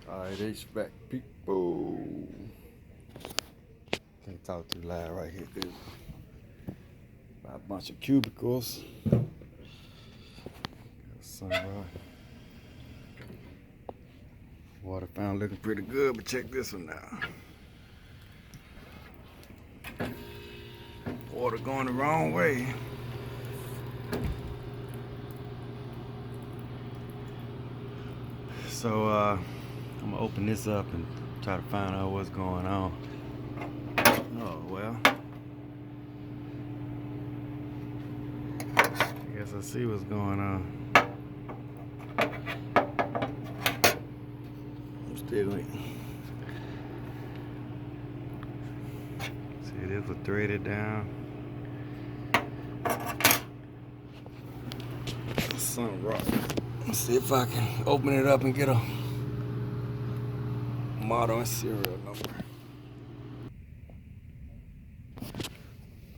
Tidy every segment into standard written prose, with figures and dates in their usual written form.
Alright, HVAC people. Can't talk too loud right here. There's a bunch of cubicles. Sunrise. Water fountain looking pretty good, but check this one out. Water going the wrong way. So I'm gonna open this up and try to find out what's going on. Oh well, I guess I see what's going on. I'm still waiting. See, this was threaded down. Something rock. Let's see if I can open it up and get a model and serial number.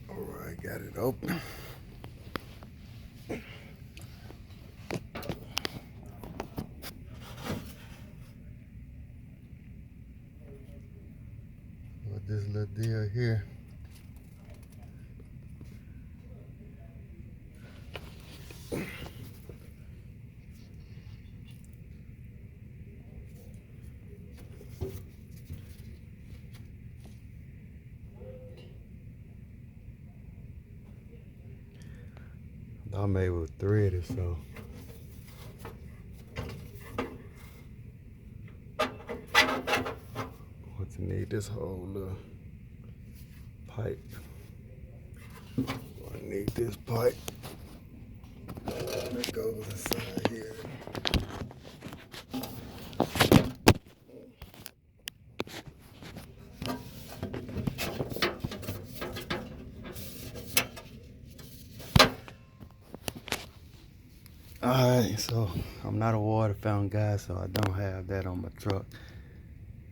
Alright, got it open. What this little deal here. I made with threaded, so what you need this whole little pipe. I need this pipe that goes inside here. Alright, so I'm not a water fountain guy, so I don't have that on my truck.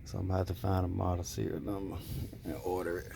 So I'm gonna have to find a model serial number and order it.